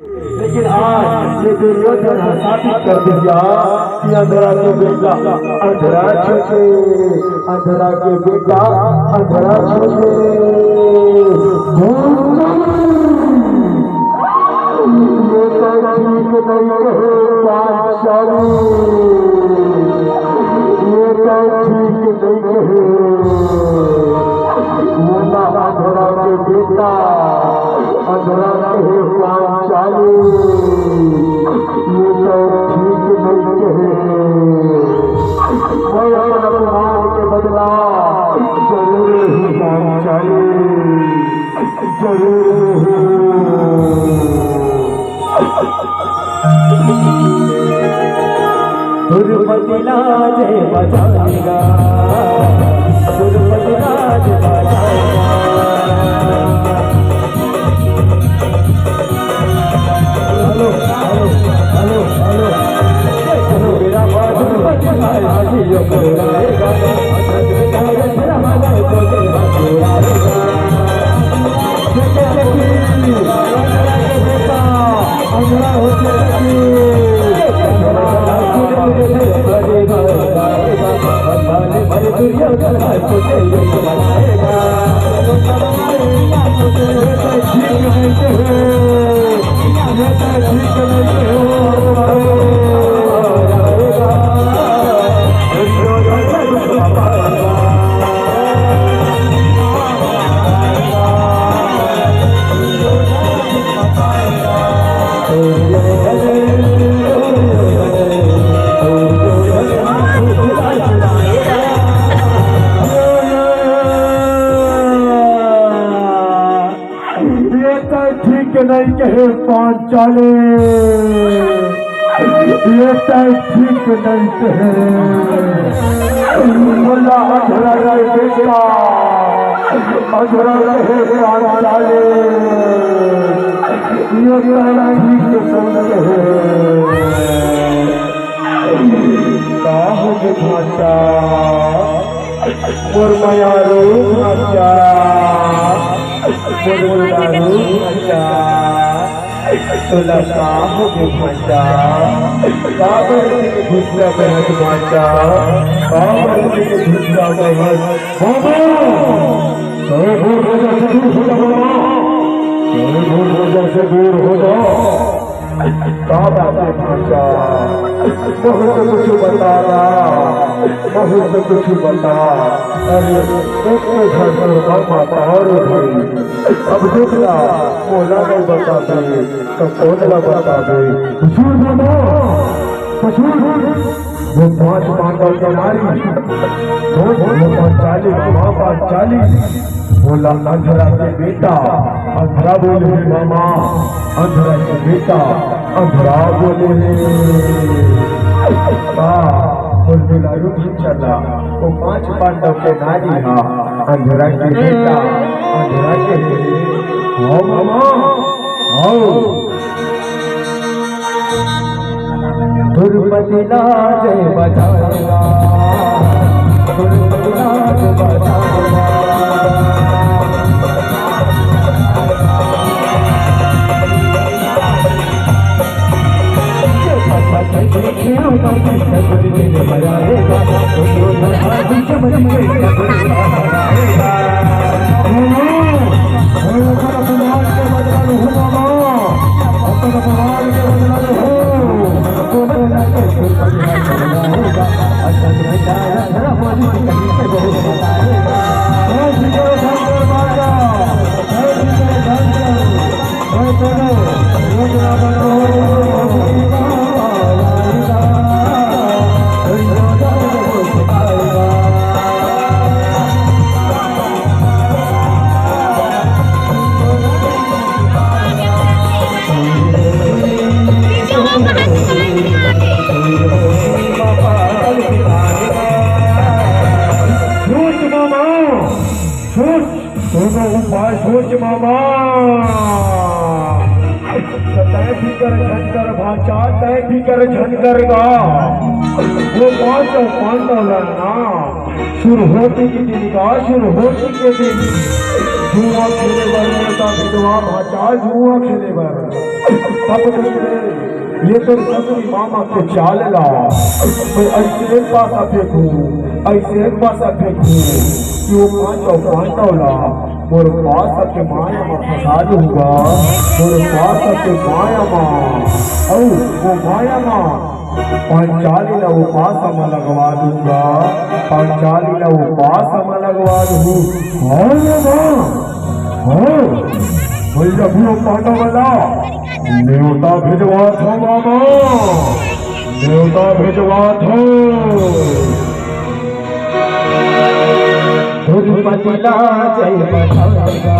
लेकिन आज ये दुर्योधन साबित कर दिया कि अंधरा के बेटा अंधरा छोटे, अंधरा के बेटा अंधरा छोटे। ये ठीक नहीं रहे पाठशाली, ये ठीक नहीं रहे। मोटा अंधरा के बेटा अंधरा के पाठशाली, ये ठीक नहीं रहे। मैं अपमान के बदला जरूर ही पाठशाली, जरूर दुर्पति लाज बचाएगा, दुर्पति लाज बचाएगा। हेलो हेलो हेलो हेलो चलो मेरा दुर्पति लाज बचाएगा, मेरा माता को बचाएगा। अंधरा होते नहीं कहे पांचाले, ये ठीक नहीं कहे। बोला अंधरा रहे बेटा अंधरा रहे पांचाले, ये ठीक नहीं कहे। काहुन भाषा मुरमया रूप भाषा तुला साहु भाषा काबर सिंह दूसरा बहन भाषा, काबर सिंह दूसरा बहन से दूर हो जाओ। काबर भाषा बहुत कुछ बताना, बहुत कुछ बता। अरे घर पर माता और भाई अब देखना मोला नहीं बता दे तो कौन ला बता दे। वो 5 पांडव के नारी, वो पांचाली माँ पांचाली। बोला अंधरा के बेटा अंधरा बोले मामा, अंधरा के बेटा अंधरा बोले। बोला रुक चला वो 5 पांडव के नारी, हाँ अंधरा के बेटा अंधरा के हो मामा आओ। दुर्पति लाज बचाएगा, दुर्पति लाज बचाएगा। सोच मामा तय भी कर झनकर भाषा, तय भी कर झनकर गा। वो 5 पांडव ना शुरू होती की दिन का शुरू होती के दिन जुआ खेले बर नेता विधवा भाचा जुआ खेले बर तब दूसरे ये तो ससुरी मामा के चाल ला मैं ऐसे पासा फेंकू ऐसे पासा फेंकू कि वो पांचों ला मोर पास के माया में फंसा दूंगा मोर पास के माया में और वो माया में पांचाली ना वो पास में लगवा दूंगा पांचाली ना वो पास में लगवा दूँ भैया भूलो पांडव वाला न्योता भिजवा थो मामा न्योता भिजवा थो पतिला जय पठाएगा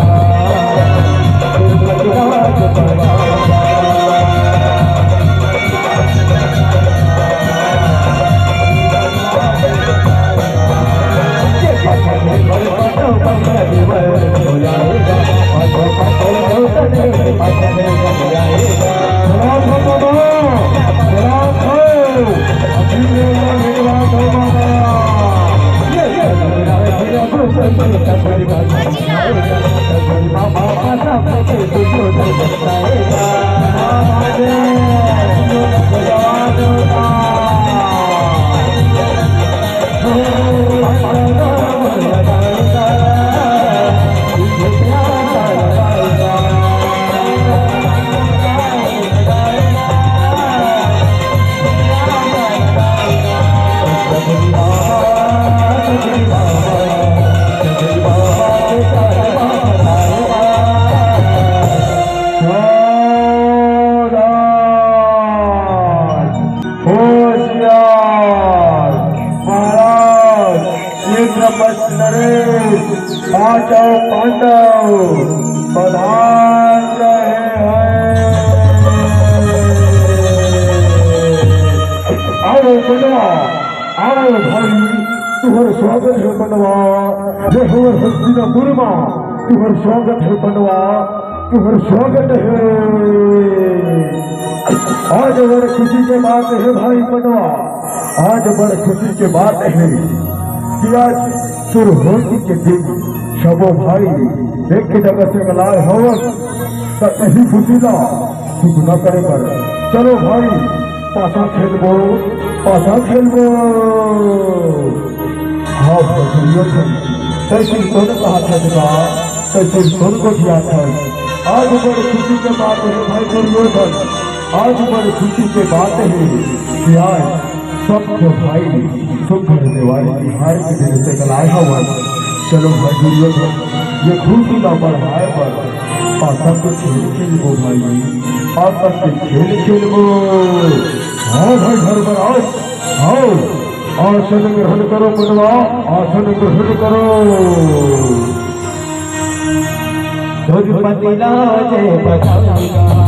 पांचों पांडव पधार रहे हैं आओ बनवा आओ भाई तुम्हारा स्वागत है बनवा ये हमारे हस्तिनापुर में तुम्हारा स्वागत है बनवा तुम्हारा स्वागत है आज बड़े खुशी की बात है भाई बनवा आज बड़े खुशी की बात है कि आज शुरू होती के दिन सबो भाई एक की जगह से गलाए हवन तो कहीं फुसीला कुछ न करे कर चलो भाई पासा खेलबो हाँ भैया तैसे सोन कहा था तैसे सोन को दिया था आज बड़ी खुशी के बात है भाई दुर्योधन आज बड़ी खुशी के बात है कि आज सबको भाई सुख देने वाले बिहार के दिन से गलाए हवा चलो भाई दुर्योधन ये खुशी ना बढ़ाए पर पासा को खेल खेलबो भाई पासा के खेल खेलबो हाँ भाई घर पर आओ आसन ग्रहण करो बनवा आसन ग्रहण करो पतिला जय पठाएगा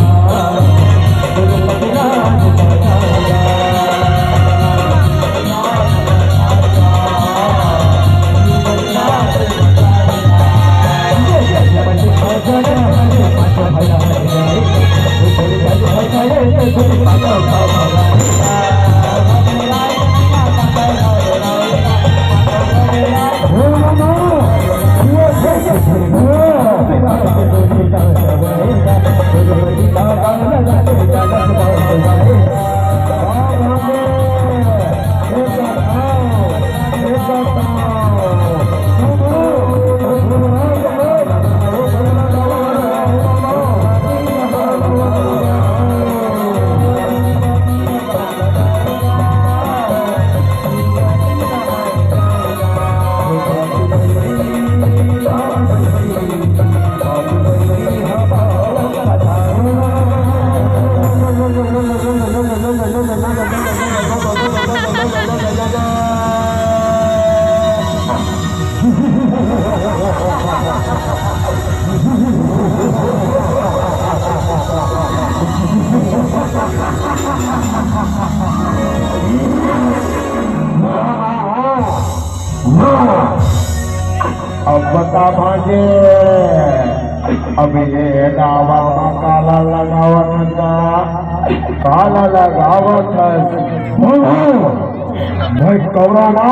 अब बता भाजे अब ये दावा काला लगावत का काला लगावत है मैं कौरा ना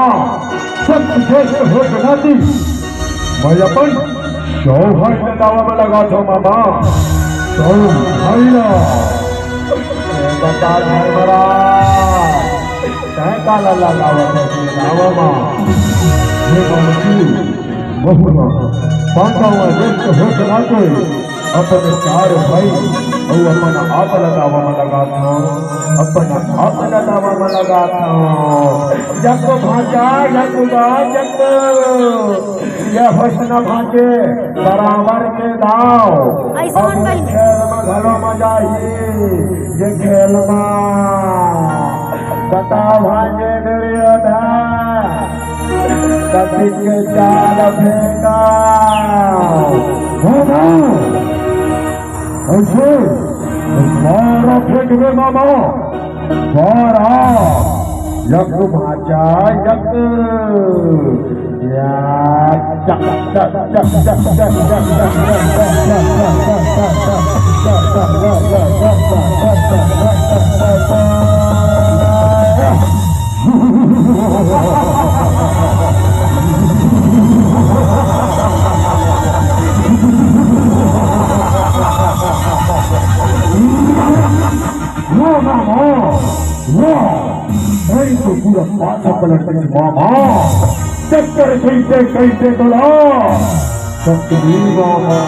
सब श्रेष्ठ हो बनाती मैं अपन सौभाग्य दावा में लगा था मामा सौभाग्य बता धर्मरा काला लगावा दावा ये मामू बहुमा पांडवा ज्येष्ठ हो बनाते अपन चार भाई और अपन आप लगावा में लगा था अपन आप लगावा में लगा था जब भाजा जब ये हसन भाजे बराबर के दाव अब खेल में घरों में जाइए ये खेल में बता भाजे दुर्योधन कभी के चाल फेंका मारा फेंक दे मामा मारा यक भाचा यक तो पूरा पाछा पलट गई मामा चक्कर कैसे बोला शक्ति मामा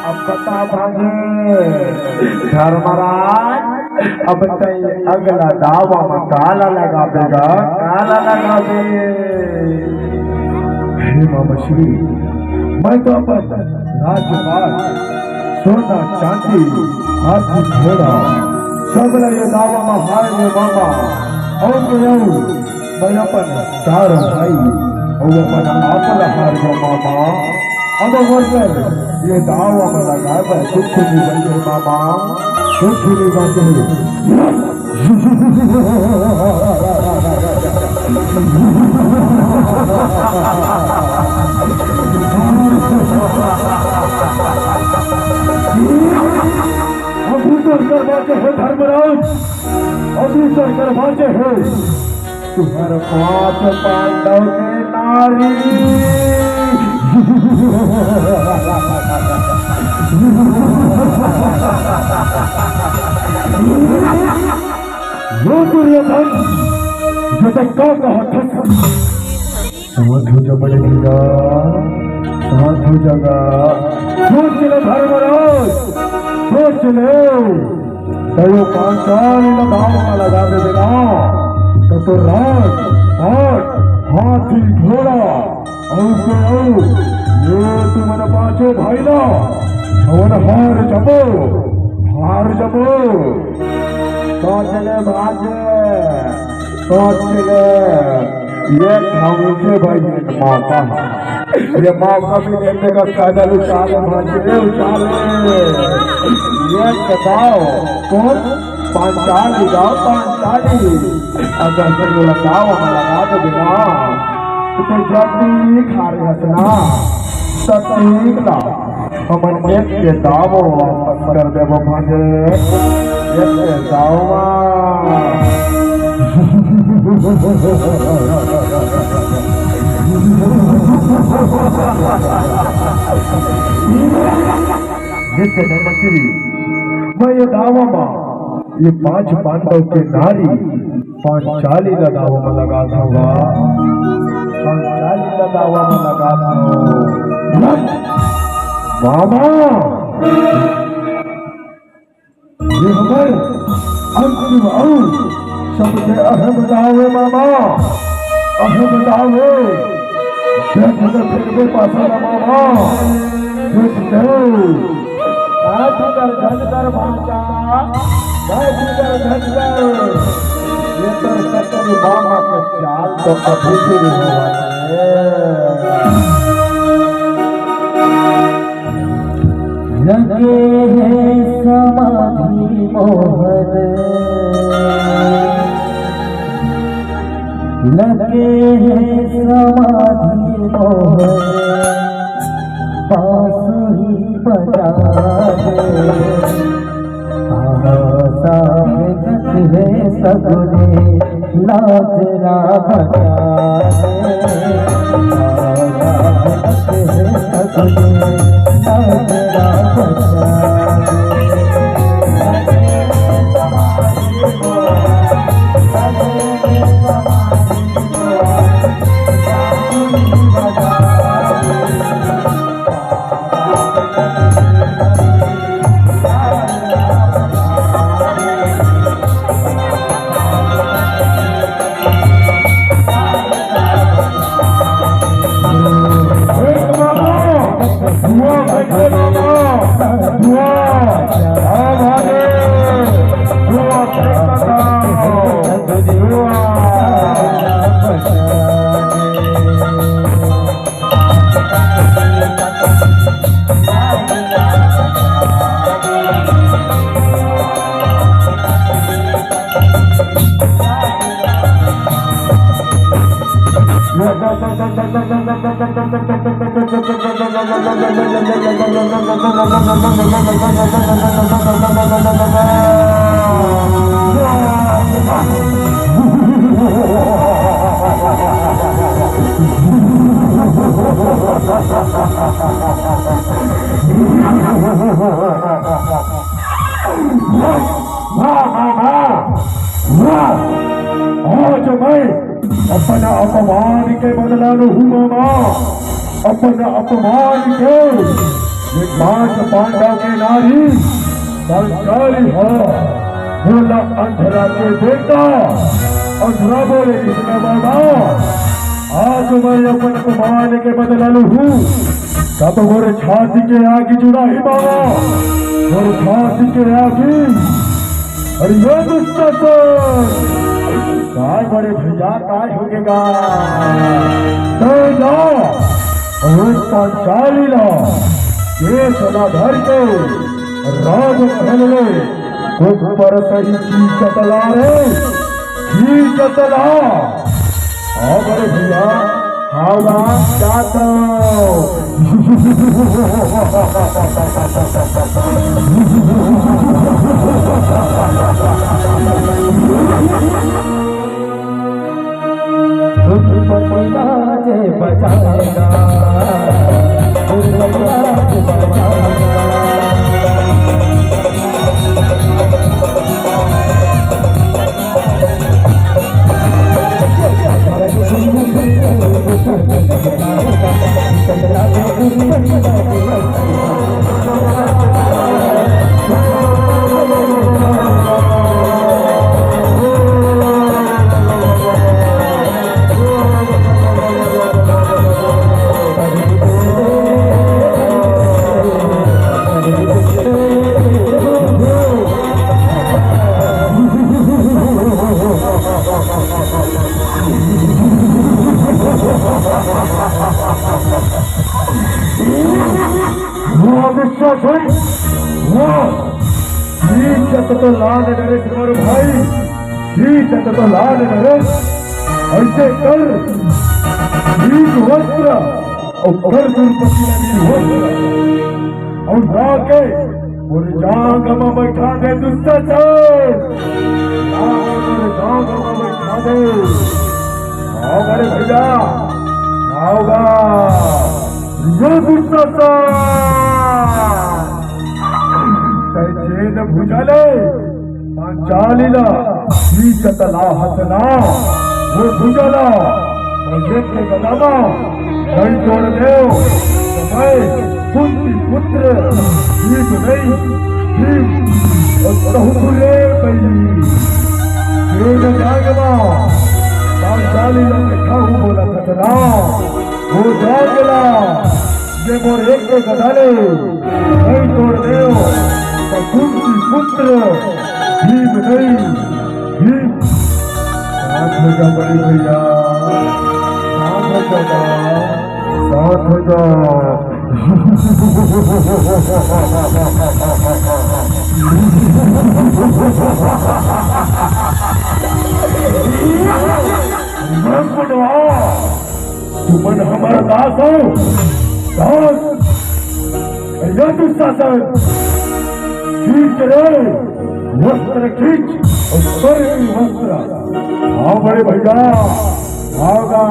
अब बता भागे धर्मराज अब तय अगला दावा में काला लगा देगा काला लगा दे हे मामा श्री मैं तो अपन राजपाल सोना चांदी हाथी घोड़ा सब ये दावा में हार में मामा और मैं अपन चार भाई और अपन आपला हार में मामा अब वर्कर ये दावा में लगा कुछ नहीं बने मामा कुछ नहीं बने अभी बातें है धर्मराज अभी बातें है तुम्हारे पांच पांडव के नारी दुर्योधन जो तक साधु जगह साधु जगह सोच ले धर्मराज सोच ले तो पांचाल लगाव लगा दे देना तो राज हाथी घोड़ा और ये तुम्हारे पांचों भाई ना और हार जबो सोचले भागे सोचले ये खाऊंगे भाई मौका ये मौका भी देने का पैदल उछाले भागे उछाले ये बताओ कौन पांचाली गाँव पांचाली अगर से लगाओ लगा दो बिना तो जल्दी खा रहे हसना सटीक ला हमन एक के दावो वापस कर दे वो भागे एक के दावा जिससे नमकीरी मैं ये दावा माँ ये पांच पांडव के नारी पांचाली का दावा में लगा दूंगा पांचाली का दावा में लगा दूंगा मामा ये हमारे अंतिम अंग सबसे अहम दावे मामा अहम दावे फिर पासा मामा झटकर भाषा ये तो सत्तर बाबा के चाल तो कभी शुरू हुआ लगे हैं समाधि मोहन लगे हैं समाधि मोहन बांसुरी बजा दे सागत है सगुने लाजरा बजा दे सागत है सगुने लाजरा बजा आज मैं अपना अपमान के बदला हुआ अपना अपमान के ये 5 पांडव के नारी पांचाली है बोला अंधरा के बेटा अंधरा बोले कृष्ण बाबा आज मैं अपना अपमान के बदला हूँ तब मेरे छाती के आगे जुड़ा ही बाबा मेरे छाती के आगे अरे ये दुष्टाचार काय बड़े भैया काय होगेगा तो जाओ और पांचाली ला ये सदा धर के राजमहल में ऊपर सही की चतला रे की चतला हाँ बड़े भैया हावा जाता जे बचाएगा तो लाल नरेश तुम्हारे भाई ठीक है तो लाल नरेश ऐसे कर नील वस्त्र और कर दुर्पति नील वस्त्र और जाके और जाग में बैठा दे दुष्टाचार जाग में बैठा दे आओ मेरे भैया आओगा ये दुष्टाचार चैन भुजले पांचालीला ही चतला हसना वो भुजला और के गदामा नहीं तोड़ दे मैं कुंती पुत्र ही नहीं ही बहुरे पई ये जागवा पांचालीला बैठा हूँ बोला खतना वो जागला ये मोर एक के गदाले नहीं तोड़ दे कुंती पुत्र भीम नहीं भीम साथ हो जा बड़ी भैया साथ हो जा तुम हमारा दास हो दास दुशासन, खींच रे वस्त्र खींच और स्वर्ग की वस्त्र। हाँ बड़े भैया आओगा।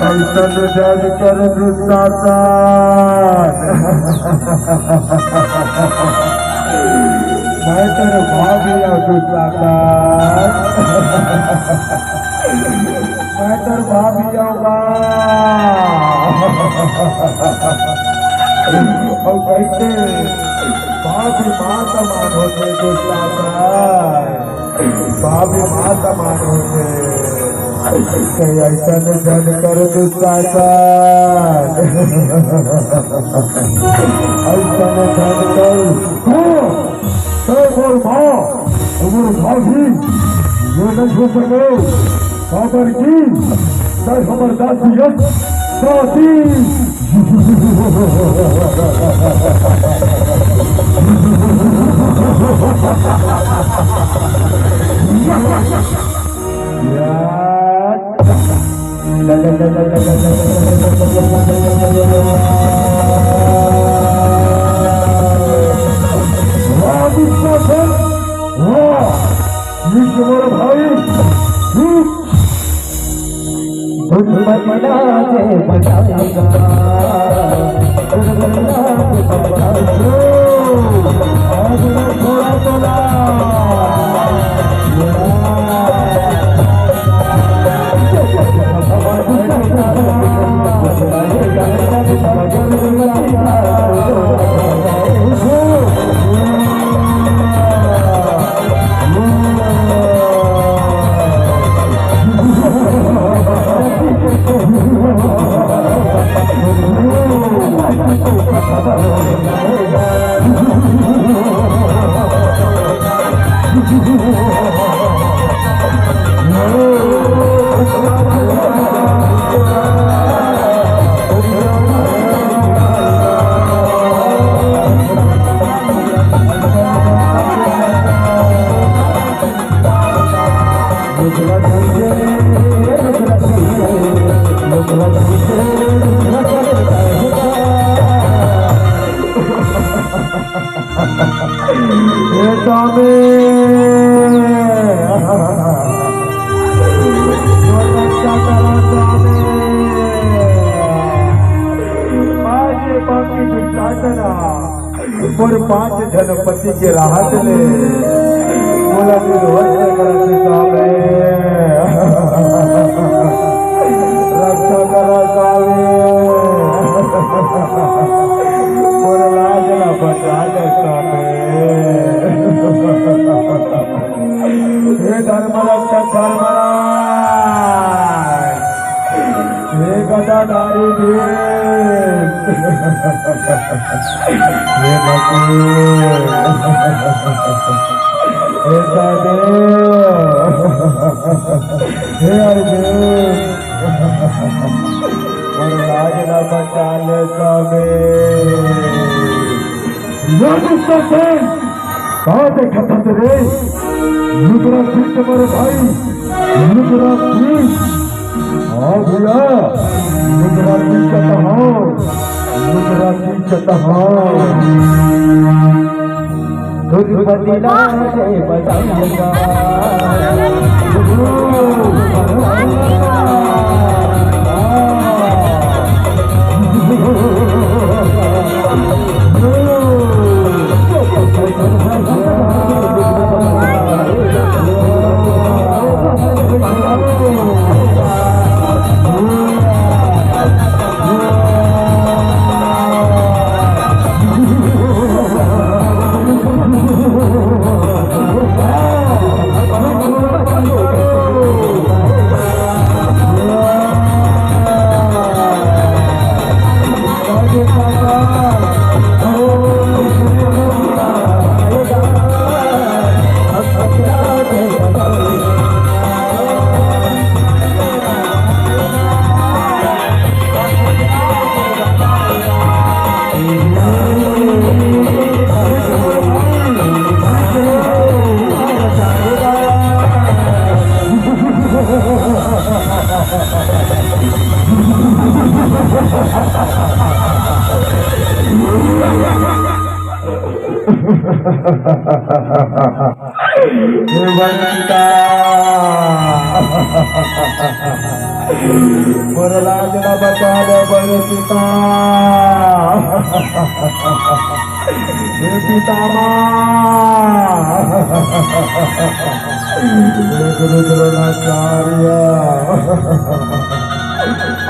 ऐसा जज कर दुशासन, मैं तेरे भाभी दुशासन, मैं तेरे भाभी आऊंगा। और कैसे भाभी माँ समान होते दुशासन, भाभी माँ समान होते। ऐसा जन कर दुशासन, ऐसा जन कर बोल माँ उमर भाभी ये नहीं हो सके। खबर की चाहे हमारे दासी दासी भाई दुश्मना से बचाएगा, थोड़ा थोड़ा और 5 जनपति के राहत ले बोला रक्षा करा स्वामी और लाजला बचा दे स्वामी। हे धर्मरक्षक धर्मराज, हे गदाधारी हे बकीर, हे सदेव, हे अर्जुन और लाज न बचा ले स्वामी। कहाँ से खतत रे लुकरा पीठ मेरे भाई, लुकरा पीठ। हाँ भैया लुकरा पीठ हो, लुकरा पीठ हो। दुर्पति से बचाएगा मोर लाज न बचा ले बड़े पिता हे पिता गुरु द्रोणाचार्य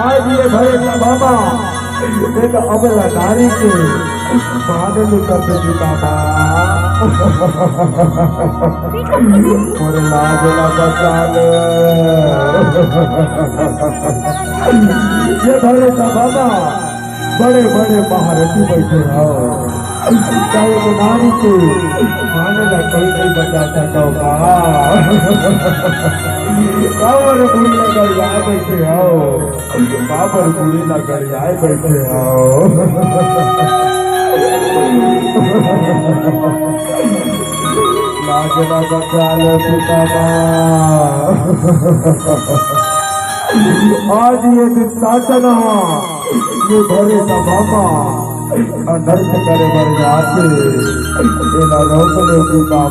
आज ये भरे का बाबा एक अबला नारी के मानल करते पिता और लाज न बचा ले ये भरे का बाबा बड़े बड़े महारथी बैठे हो चाहे वो नारी के माने ना कोई नहीं बचा सकोगा बाबर बुरी लगर आए बैठे हो बाबर बुरी लगर आए बैठे हो लाज न बचा ले पिता आज ये दिन शासन ये घरे का बाबा अनर्थ करे बर जाते इला रोक ले पिता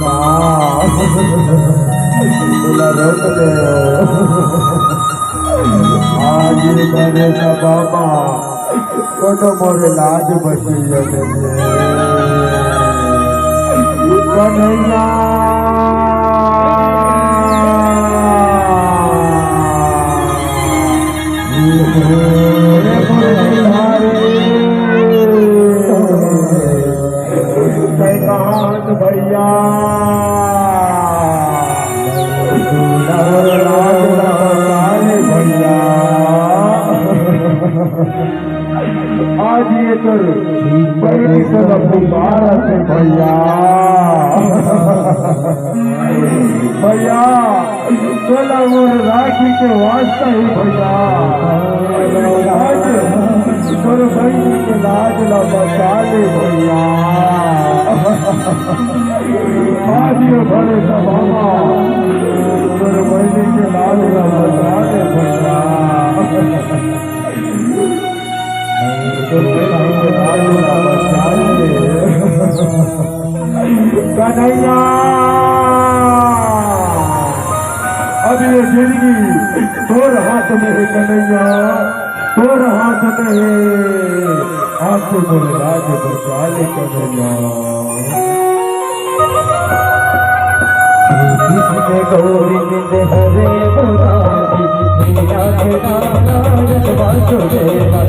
इला रोक ले आज ये घरे का बाबा छोटो मोरे लाज बची कन्हैया भैया भैया आज ये कर बड़ी तरफ बारह से भैया भैया चला मोर राखी के वास्ता ही भैया आज तोर बहनी के लाज न बचा ले भैया आज ये भरे सभामा तोर बहनी के लाज न बचा ले भैया तोर बहनी के लाज न बचा ले कन्हैया अब ये जिंदगी तोर हाथ में है कन्हैया तोर हाथ में है हाथ में राज बचा ले कन्हैया गोविंद हरे मुरारी मीरा मेरा नाथ वासुदेवा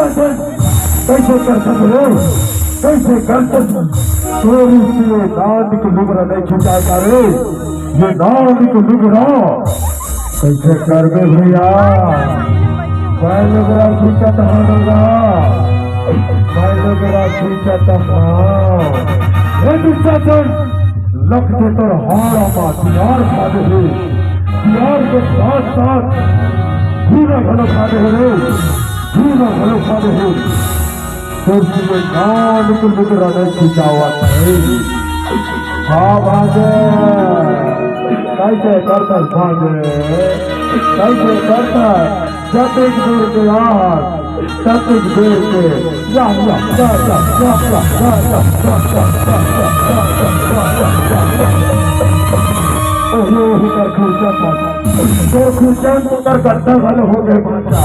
कैसे कर सकते कैसे कर सकते चोरी से नाद को लुगरा नहीं खिंचाएगा रे ये नाद को लुगरा कैसे कर गए भैया मैं लुगरा खींचत होगा मैं लुगरा खींचत लख के तोर हारा पा दियार खाते हैं दियार के साथ साथ पूरा घनो खाते हैं पूरा घनो खाते हैं तुझे में नाम को लुगरा नहीं खिंचावत है हाँ भागे कैसे करता भागे कैसे करता जब एक दूर के यार तब एक दूर के या कर खुर्चन तो कर गड्ढा भले हो गए बच्चा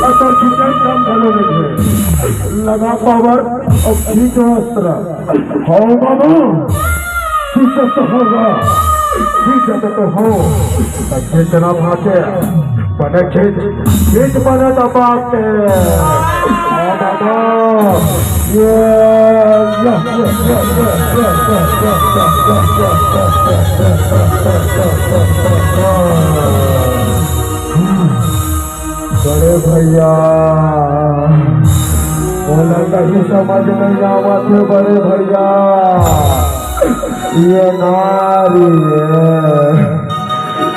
और खुर्चन कम भले देखे लगा पावर और खींच वस्त्र हो बाबू खींचत तो होगा खींचत तो हो खींचना भागे बने खींच बने दबाते बाबा बड़े भैया बोला कहीं समझ नहीं आवत है बड़े भैया, ये नारी है,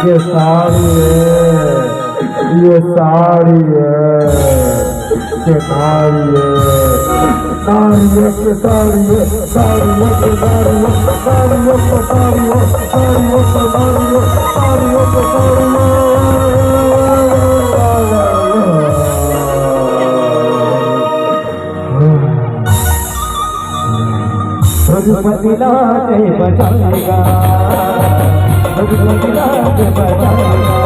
ये साड़ी है, ये साड़ी है, ये नारी है, नारी है के साड़ी है, साड़ी है के नारी है, साड़ी है के साड़ी है, साड़ी है के नारी है, साड़ी है के साड़ी भगवती लाज बचाएगा, भगवती लाज बचाएगा।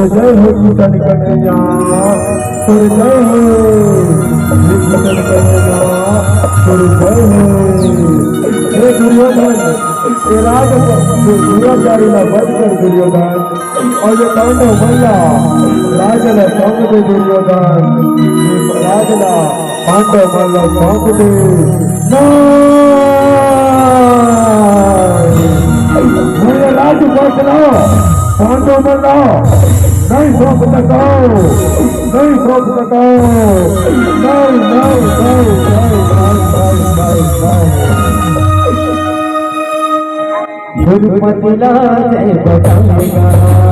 जय हो कीर्तन कन्हैया, जय हो कीर्तन कन्हैया, जय हो। हे दुर्योधन, ये राज दुर्योधारी ना बच कर दुर्योधन, और ये पांडव मल्ला राजला सौंप दे दुर्योधन, राजला पांडव मल्ला सौंप दे। मुझे राज पहुंचना पांडव मल्ला नहीं सौंप सकाओ, नहीं सौंप सकाओ, नहीं नहीं नहीं नहीं नहीं। भगवती लाज बचाएगा।